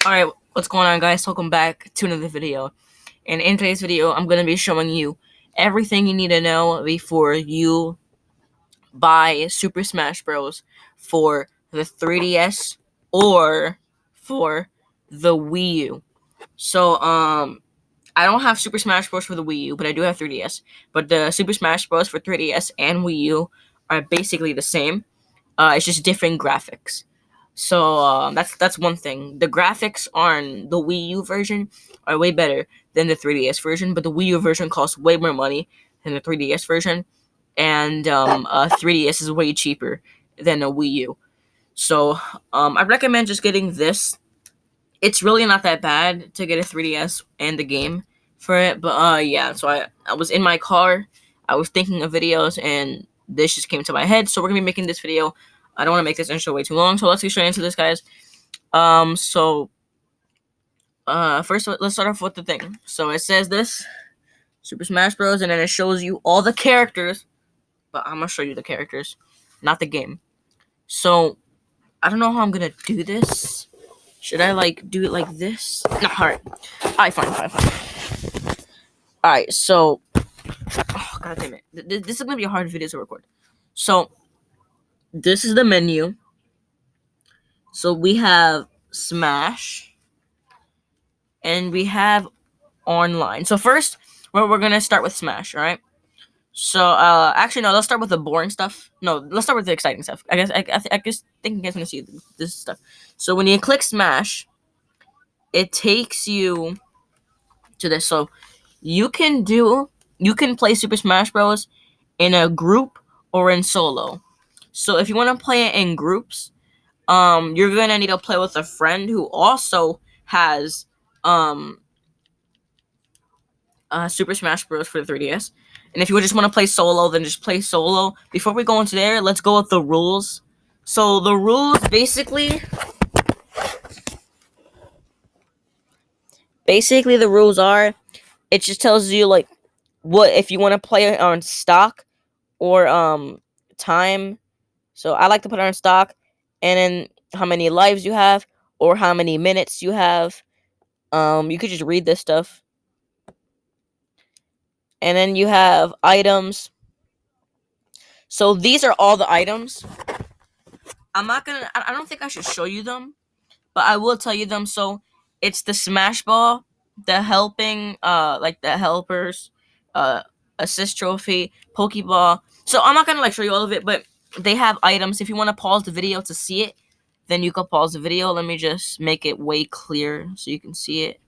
Alright, what's going on, guys? Welcome back to another video. And in today's video, I'm going to be showing you everything you need to know before you buy Super Smash Bros. For the 3DS or for the Wii U. So, I don't have Super Smash Bros. For the Wii U, but I do have 3DS. But the Super Smash Bros. For 3DS and Wii U are basically the same. It's just different graphics. So that's one thing. The graphics on the Wii U version are way better than the 3DS version, but the Wii U version costs way more money than the 3DS version, and 3DS is way cheaper than a Wii U. So I recommend just getting this. It's really not that bad to get a 3DS and the game for it, but yeah. So I was in my car, I was thinking of videos, and this just came to my head. So we're gonna be making this video. I don't want to make this intro way too long, so let's get straight into this, guys. So first let's start off with the thing. So it says this Super Smash Bros. And then it shows you all the characters, but I'm gonna show you the characters, not the game. So I don't know how I'm gonna do this. Should I like do it like this? No, alright. Alright, fine. Alright, so oh god damn it. This is gonna be a hard video to record. So this is the menu. So we have Smash and we have online. So first, we're gonna start with Smash, all right? So actually no, let's start with the boring stuff. No, let's start with the exciting stuff. I guess think you guys want to see this stuff. So when you click Smash, it takes you to this. So you can play Super Smash Bros. In a group or in solo. So if you want to play it in groups, you're gonna need to play with a friend who also has Super Smash Bros. For the 3DS. And if you just want to play solo, then just play solo. Before we go into there, let's go with the rules. So the rules basically the rules are, it just tells you like what if you want to play it on stock or time. So I like to put it on stock, and then how many lives you have or how many minutes you have. You could just read this stuff. And then you have items. So these are all the items. I don't think I should show you them, but I will tell you them. So it's the Smash Ball, the helping, like the helpers, assist trophy, Pokeball. So I'm not gonna like show you all of it, but they have items. If you want to pause the video to see it, then you can pause the video. Let me just make it way clear so you can see it.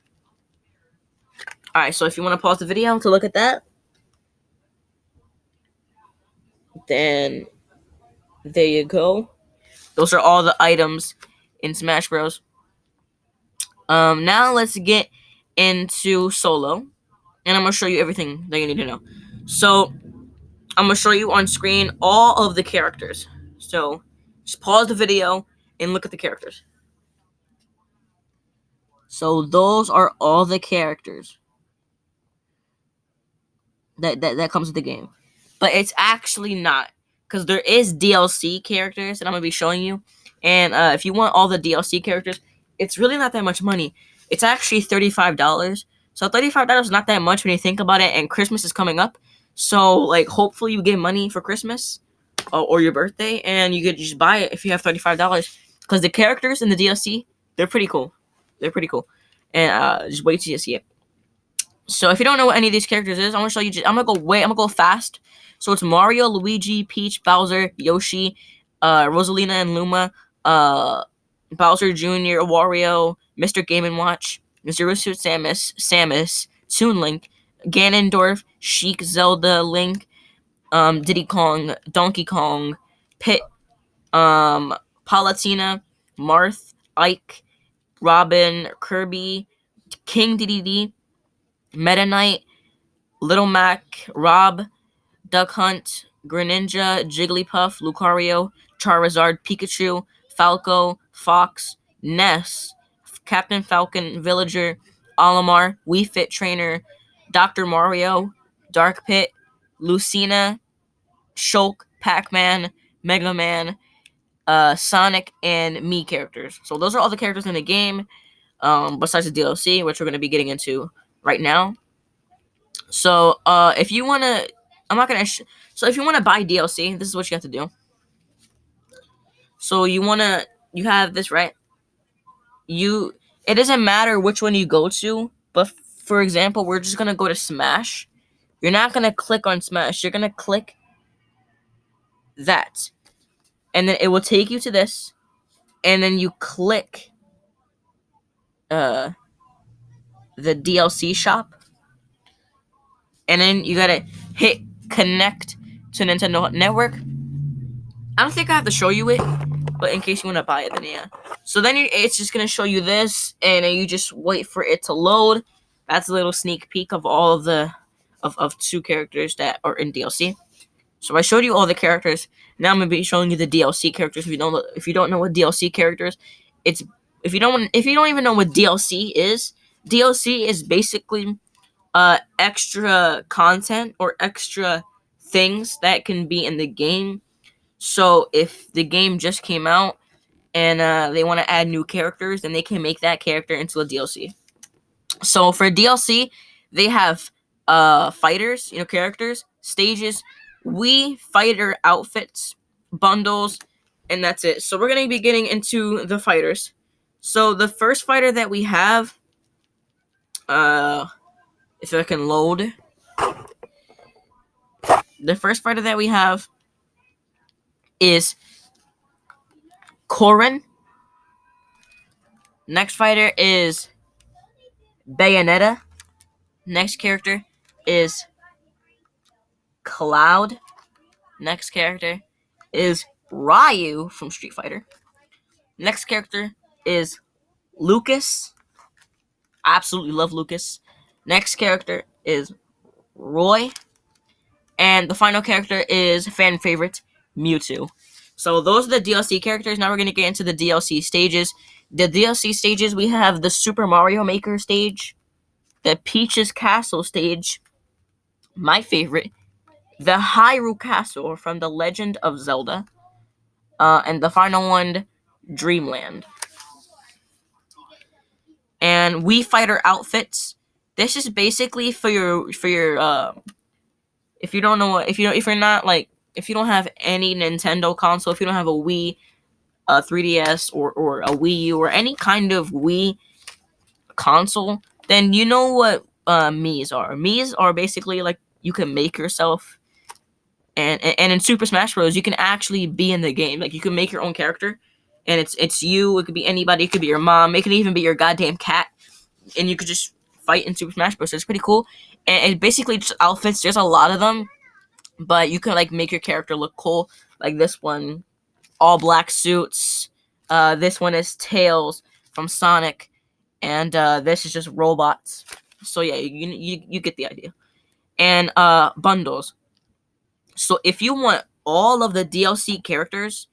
Alright, so if you want to pause the video to look at that, then there you go. Those are all the items in Smash Bros. Now let's get into solo, and I'm gonna show you everything that you need to know. So I'm gonna show you on screen all of the characters. So just pause the video and look at the characters. So those are all the characters that comes with the game, but it's actually not, because there is DLC characters that I'm gonna be showing you, and if you want all the DLC characters, it's really not that much money. It's actually $35. So $35 is not that much when you think about it, and Christmas is coming up, so like hopefully you get money for Christmas or your birthday, and you could just buy it if you have $35, because the characters in the DLC, they're pretty cool. And just wait till you see it. So if you don't know what any of these characters is, I'm gonna show you. I'm gonna go fast. So it's Mario, Luigi, Peach, Bowser, Yoshi, Rosalina and Luma, Bowser Jr., Wario, Mr. Game & Watch, Zero Suit Samus, Toon Link, Ganondorf, Sheik, Zelda, Link, Diddy Kong, Donkey Kong, Pit, Palutena, Marth, Ike, Robin, Kirby, King Dedede, Meta Knight, Little Mac, Rob, Duck Hunt, Greninja, Jigglypuff, Lucario, Charizard, Pikachu, Falco, Fox, Ness, Captain Falcon, Villager, Olimar, Wii Fit Trainer, Dr. Mario, Dark Pit, Lucina, Shulk, Pac-Man, Mega Man, Sonic, and Mii characters. So those are all the characters in the game. besides the DLC, which we're gonna be getting into right now. So if you wanna, I'm not gonna. So if you wanna buy DLC, this is what you have to do. So you have this, right? It doesn't matter which one you go to, but for example, we're just gonna go to Smash. You're not gonna click on Smash. You're gonna click that, and then it will take you to this, and then you click uh the DLC shop, and then you gotta hit connect to Nintendo Network. I don't think I have to show you it, but in case you want to buy it, then yeah. So then it's just gonna show you this, and then you just wait for it to load. That's a little sneak peek of all of the of 2 characters that are in DLC. So I showed you all the characters. Now I'm gonna be showing you the DLC characters. If you don't know what DLC characters, it's if you don't even know what DLC is basically extra content or extra things that can be in the game. So if the game just came out and they want to add new characters, then they can make that character into a DLC. So for DLC, they have fighters, characters, stages, Wii fighter outfits, bundles, and that's it. So we're gonna be getting into the fighters. So the first fighter that we have, if I can load, the first fighter that we have is Corrin. Next fighter is Bayonetta. Next character is Cloud. Next character is Ryu from Street Fighter. Next character is Lucas. I absolutely love Lucas. Next character is Roy. And the final character is fan favorite Mewtwo. So those are the DLC characters. Now we're going to get into the DLC stages. The DLC stages, we have the Super Mario Maker stage, the Peach's Castle stage, my favorite, the Hyrule Castle from The Legend of Zelda, and the final one, Dreamland. And Wii Fighter outfits. This is basically for your if you don't know if you're not like if you don't have any Nintendo console, if you don't have a Wii, a 3DS, or a Wii U, or any kind of Wii console, then you know what Mii's are. Mii's are basically like you can make yourself, and in Super Smash Bros. You can actually be in the game. Like you can make your own character, and it's you. It could be anybody. It could be your mom. It could even be your goddamn cat, and you could just fight in Super Smash Bros. So it's pretty cool. And it's basically just outfits. There's a lot of them, but you can like make your character look cool. Like this one, all black suits. This one is Tails from Sonic, and this is just robots. So yeah, you get the idea. And bundles. So if you want all of the DLC characters,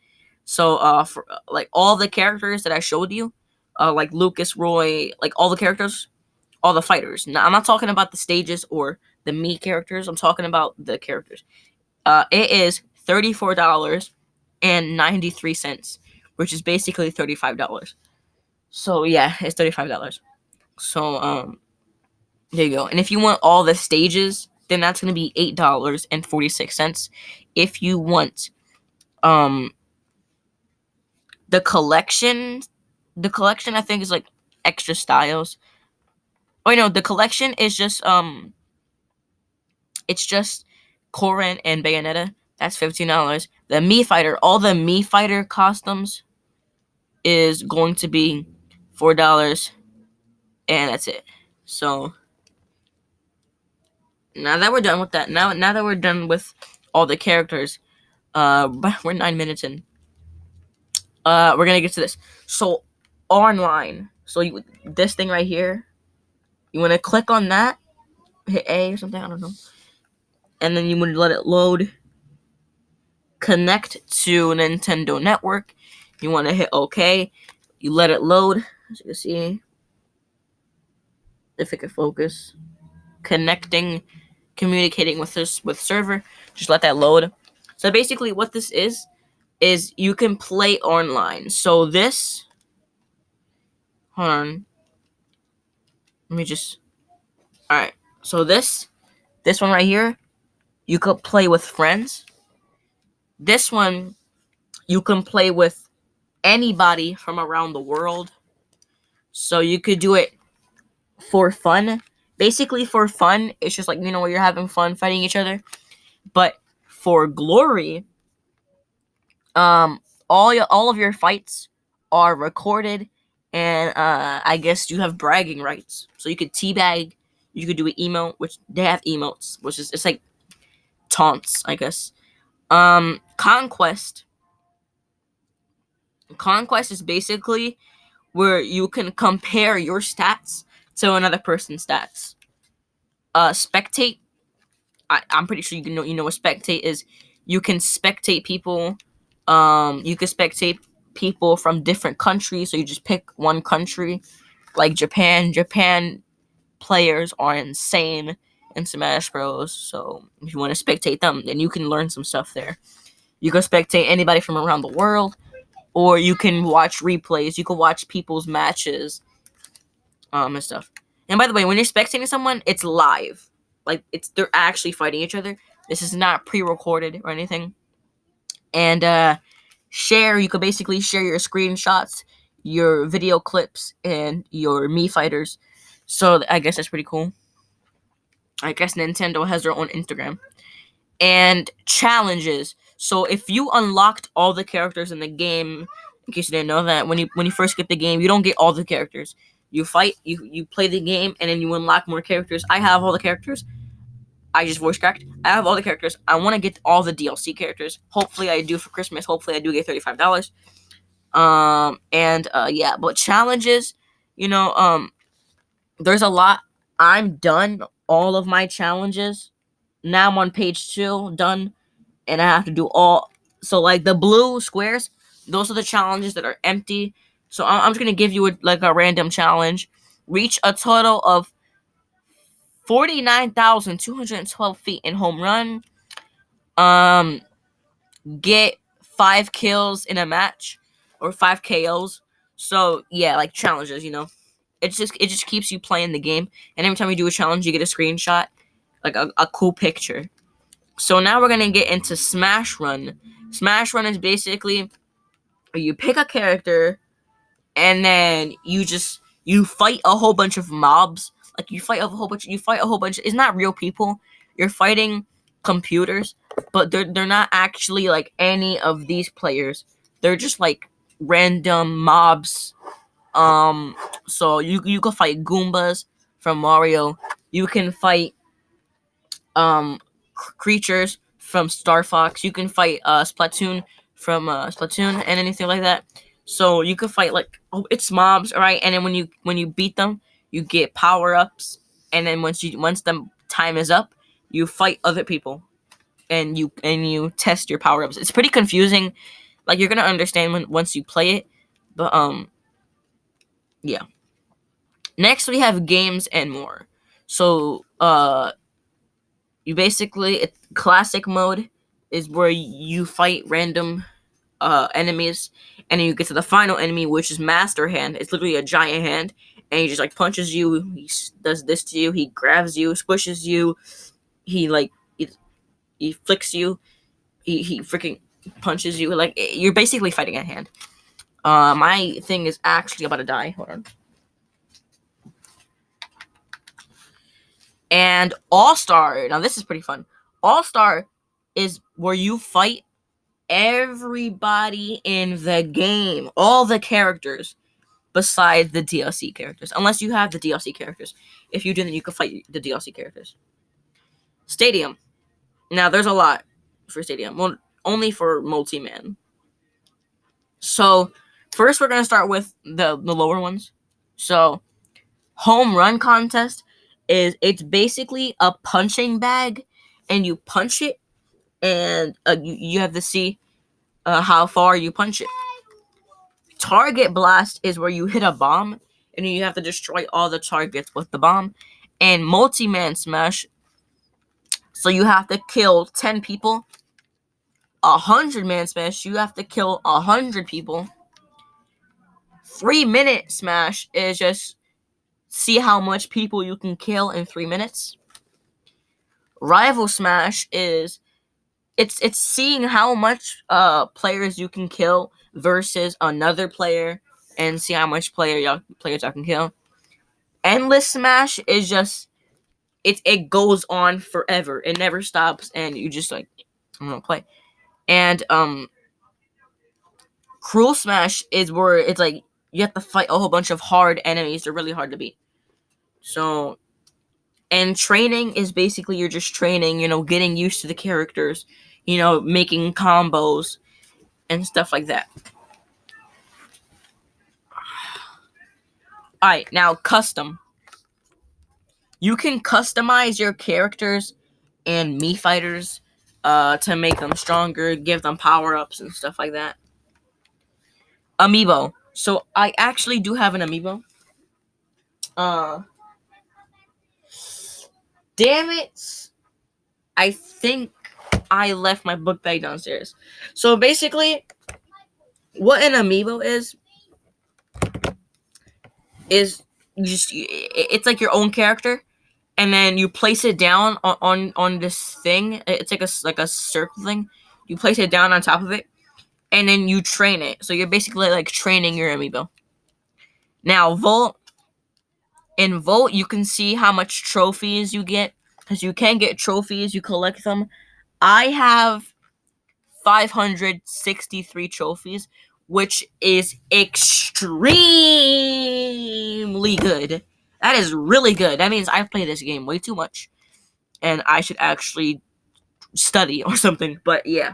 so for like all the characters that I showed you, like Lucas, Roy, like all the characters, all the fighters. Now I'm not talking about the stages or the Mii characters. I'm talking about the characters. It is $34.93, which is basically $35. So yeah, it's $35. So there you go. And if you want all the stages, then that's gonna be $8.46. If you want the collection, I think is like extra styles. Oh no, the collection is just it's just Corrin and Bayonetta. That's $15. The Mii Fighter, all the Mii Fighter costumes is going to be $4, and that's it. So now that we're done with that, now that we're done with all the characters, we're 9 minutes in. We're gonna get to this. So online, so this thing right here, you want to click on that, hit A or something, I don't know, and then you want to let it load. Connect to Nintendo Network. You want to hit OK. You let it load. As you can see, if it can focus, communicating with server. Just let that load. So basically, what this is you can play online. So this, hold on. Let me just. All right. So this one right here, you could play with friends. This one you can play with anybody from around the world. So you could do it for fun. Basically, for fun, it's just like, where you're having fun fighting each other. But for glory, um, all of your fights are recorded, and I guess you have bragging rights. So you could teabag, you could do an emote, which they have emotes, which is it's like taunts, I guess. Conquest. Conquest is basically where you can compare your stats to another person's stats. Spectate. I'm pretty sure you know what spectate is. You can spectate people. You can spectate people from different countries. So you just pick one country, like Japan. Japan players are insane in Smash Bros. So if you want to spectate them, then you can learn some stuff there. You can spectate anybody from around the world, or you can watch replays. You can watch people's matches, and stuff. And by the way, when you're spectating someone, it's live. Like they're actually fighting each other. This is not pre-recorded or anything. And share. You could basically share your screenshots, your video clips, and your Mii fighters. So I guess that's pretty cool. I guess Nintendo has their own Instagram. And challenges. So if you unlocked all the characters in the game, in case you didn't know that, when you first get the game, you don't get all the characters. You fight, you play the game, and then you unlock more characters. I have all the characters. I just voice cracked. I have all the characters. I want to get all the DLC characters. Hopefully I do for Christmas. Hopefully I do get $35. Yeah, but challenges, there's a lot. I'm done all of my challenges. Now I'm on page 2, done, and I have to do all. So like the blue squares, those are the challenges that are empty. So I'm just gonna give you a random challenge. Reach a total of 49,212 feet in home run. Get 5 kills in a match, or 5 KOs. So yeah, like challenges, it just keeps you playing the game. And every time you do a challenge, you get a screenshot, like a cool picture. So now we're gonna get into Smash Run. Smash Run is basically you pick a character, and then you fight a whole bunch of mobs. Like you fight a whole bunch. It's not real people. You're fighting computers, but they're not actually like any of these players. They're just like random mobs. So you can fight Goombas from Mario. You can fight creatures from Star Fox. You can fight Splatoon from Splatoon and anything like that. So you can fight it's mobs, alright? And then when you beat them, you get power ups. And then once the time is up, you fight other people, and you test your power ups. It's pretty confusing. Like you're gonna understand once you play it, but yeah. Next we have games and more. So you basically classic mode is where you fight random enemies, and then you get to the final enemy, which is Master Hand. It's literally a giant hand, and he just like punches you. He does this to you. He grabs you, squishes you. He he flicks you. He freaking punches you. Like you're basically fighting a hand. My thing is actually about to die. Hold on. And All Star. Now this is pretty fun. All Star is where you fight everybody in the game, all the characters besides the DLC characters, unless you have the DLC characters. If you do, then you can fight the DLC characters. Stadium. Now there's a lot for Stadium. Well, only for multi-man. So first we're gonna start with the lower ones. So home run contest it's basically a punching bag, and you punch it, and you have to see how far you punch it. Target blast is where you hit a bomb, and you have to destroy all the targets with the bomb. And multi-man smash, so you have to kill 10 people. 100-man smash, you have to kill 100 people. 3-minute smash is just see how much people you can kill in 3 minutes. Rival Smash is it's seeing how much players you can kill versus another player and see how much players y'all can kill. Endless Smash is just it goes on forever. It never stops and you just like I'm gonna play. And Cruel Smash is where it's like you have to fight a whole bunch of hard enemies. They're really hard to beat. So and training is basically you're just training, getting used to the characters, making combos and stuff like that. Alright, now custom. You can customize your characters and Mii fighters to make them stronger, give them power-ups and stuff like that. Amiibo. So I actually do have an amiibo. Uh damn it. I think I left my book bag downstairs. So basically, what an amiibo is it's like your own character, and then you place it down on this thing. It's like a circle thing. You place it down on top of it, and then you train it. So you're basically like training your amiibo. Now in Volt, you can see how much trophies you get because you can get trophies. You collect them. I have 563 trophies, which is extremely good. That is really good. That means I've played this game way too much, and I should actually study or something. But yeah,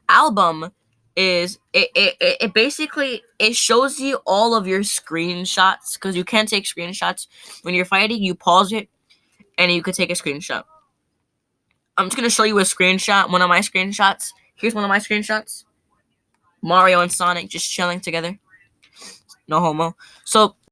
album is it basically it shows you all of your screenshots because you can take screenshots when you're fighting. You pause it, and you can take a screenshot. I'm just gonna show you a screenshot. One of my screenshots. Here's one of my screenshots. Mario and Sonic just chilling together. No homo. So